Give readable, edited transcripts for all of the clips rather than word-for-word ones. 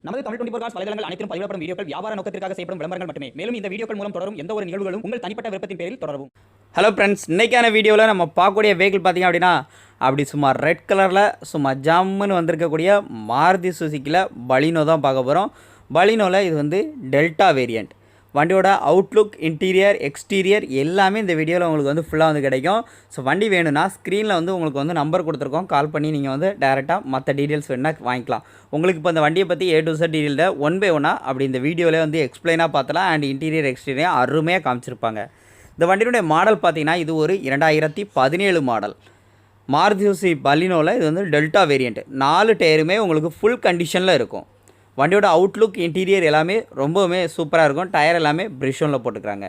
நமது தமிழ் 24 காஸ் வலைதளங்கள் அனைத்தும் பதிவிடப்படும் வீடியோக்கள் வியாபார நோக்கத்திற்காக செய்யப்படும் விளம்பரங்கள் மட்டுமே. மேலும் இந்த வீடியோக்கள் மூலம் தொடரும் எந்த ஒரு நிகழ்வுகளும் உங்கள் தனிப்பட்ட விருப்பத்தின் பேரில் தொடரவும். ஹலோ ஃப்ரெண்ட்ஸ், இன்றைக்கான வீடியோவில் நம்ம பார்க்கக்கூடிய வெஹிக்கிள் பார்த்திங்க அப்படின்னா அப்படி சும்மா ரெட் கலரில் சும்மா ஜம்முன்னு வந்திருக்கக்கூடிய மாருதி சுசுக்கியில் பலினோ தான் பார்க்க போகிறோம். பலினோவில் இது வந்து டெல்டா வேரியண்ட். வண்டியோட அவுட்லுக், இன்டீரியர், எக்ஸ்டீரியர் எல்லாமே இந்த வீடியோவில் உங்களுக்கு வந்து ஃபுல்லாக வந்து கிடைக்கும். ஸோ வண்டி வேணும்னா ஸ்க்ரீனில் வந்து உங்களுக்கு வந்து நம்பர் கொடுத்துருக்கோம், கால் பண்ணி நீங்கள் வந்து டேரெக்டாக மற்ற டீட்டெயில்ஸ் வேணுன்னா வாங்கிக்கலாம். உங்களுக்கு இப்போ இந்த வண்டியை பற்றி A to Z டீட்டெயிலில் ஒன் பை ஒன்னாக அப்படி இந்த வீடியோவில் வந்து எக்ஸ்பிளைனாக பார்த்தலாம். அண்ட் இன்டீரியர், எக்ஸ்டீரியர் அருமையாக காமிச்சிருப்பாங்க. இந்த வண்டியினுடைய மாடல் பார்த்திங்கன்னா இது ஒரு 2017 மாடல் மாருதி சுசுகி பலினோவில். இது வந்து டெல்டா வேரியண்ட். 4 டயருமே உங்களுக்கு ஃபுல் கண்டிஷனில் இருக்கும். வண்டியோட அவுட்லுக், இன்டீரியர் எல்லாமே ரொம்பவுமே சூப்பராக இருக்கும். டயர் எல்லாமே பிரிஷோனில் போட்டுக்கிறாங்க.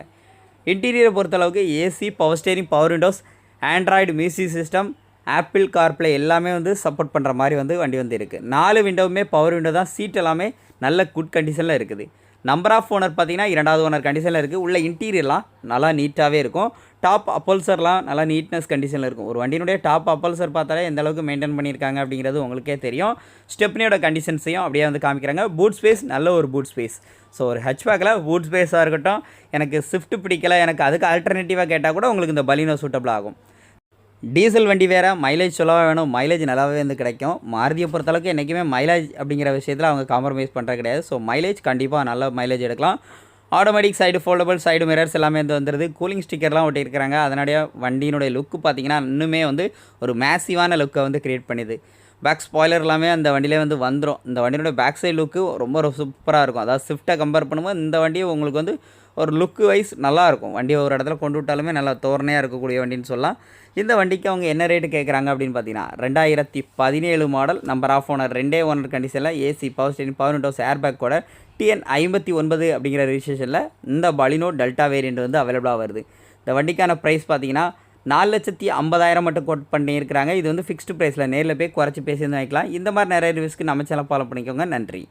இன்டீரியரை பொறுத்தளவுக்கு AC, power steering, power Windows, Android music system, apple CarPlay எல்லாமே வந்து சப்போர்ட் பண்ணுற மாதிரி வந்து வண்டி வந்து இருக்குது. 4 விண்டோவுமே பவர் விண்டோ தான். சீட் எல்லாமே நல்ல குட் கண்டிஷனில் இருக்குது. நம்பர் ஆஃப் ஓனர் பார்த்திங்கன்னா 2வது ஓனர் கண்டிஷனில் இருக்குது. உள்ள இன்டீரியர்லாம் நல்லா நீட்டாகவே இருக்கும். டாப் அப்பல்சர்லாம் நல்லா நீட்னஸ் கண்டிஷனில் இருக்கும். ஒரு வண்டியினுடைய டாப் அப்பல்சர் பார்த்தாலே எந்த அளவுக்கு மெயின்டைன் பண்ணியிருக்காங்க அப்படிங்கிறது உங்களுக்கே தெரியும். ஸ்டெப்னியோட கண்டிஷன்ஸையும் அப்படியே வந்து காமிக்கிறாங்க. பூட் ஸ்பேஸ் நல்ல ஒரு பூட் ஸ்பேஸ். ஸோ ஒரு ஹெட்ச்பேக்கில் பூட் ஸ்பேஸாக இருக்கட்டும். எனக்கு ஸ்விஃப்ட் பிடிக்கல, எனக்கு அதுக்கு ஆல்டர்னேட்டிவாக கேட்டால் கூட உங்களுக்கு இந்த பலினோ சூட்டபிள் ஆகும். டீசல் வண்டி வேறு, மைலேஜ் சொல்லவா வேணும், மைலேஜ் நல்லாவே வந்து கிடைக்கும். மாருதியை பொறுத்தளவுக்கு என்றைக்குமே மைலேஜ் அப்படிங்கிற விஷயத்தில் அவங்க காம்ப்ரமைஸ் பண்ணுறது கிடையாது. ஸோ மைலேஜ் கண்டிப்பாக நல்ல மைலேஜ் எடுக்கலாம். Automatic side foldable, side mirrors எல்லாமே வந்து வந்துடுது. கூலிங் ஸ்டிக்கர்லாம் ஒட்டியிருக்கிறாங்க. அதனுடைய வண்டியினுடைய லுக்கு பார்த்திங்கன்னா இன்னுமே வந்து ஒரு மேசிவான லுக்கை வந்து க்ரியேட் பண்ணுது. பேக் ஸ்பாய்லர் எல்லாமே அந்த வண்டியிலே வந்து வந்துடும். இந்த வண்டியோட பேக் சைடு லுக்கு ரொம்ப சூப்பராக இருக்கும். அதாவது ஸ்விஃப்ட்டை கம்பேர் பண்ணும்போது இந்த வண்டி உங்களுக்கு வந்து ஒரு லுக்கு வைஸ் நல்லாயிருக்கும். வண்டியை ஒரு இடத்துல கொண்டு விட்டாலுமே நல்லா தோரணையாக இருக்கக்கூடிய வண்டின்னு சொல்லலாம். இந்த வண்டிக்கு அவங்க என்ன ரேட்டு கேட்குறாங்க அப்படின்னு பார்த்தீங்கன்னா 2017 model, number of owner 2 owner கண்டிஷனில், AC, power steering, power windows, airbag கூட, TN 59 அப்படிங்கிற ரிஜிஸ்ட்ரேஷனில் இந்த பலினோ டெல்டா வேரியண்ட் வந்து அவைலபிளாக வருது. இந்த வண்டிக்கான ப்ரைஸ் பார்த்தீங்கன்னா 4,50,000 மட்டும் கோட் பண்ணியிருக்கிறாங்க. இது வந்து ஃபிக்ஸ்டு ப்ரைஸில், நேரில் போய் குறைச்சி பேசி வாங்கிக்கலாம். இந்த மாதிரி நிறைய ரிவ்யூஸ்க்கு நம்ம சேனல் ஃபாலோ பண்ணிக்கோங்க. நன்றி.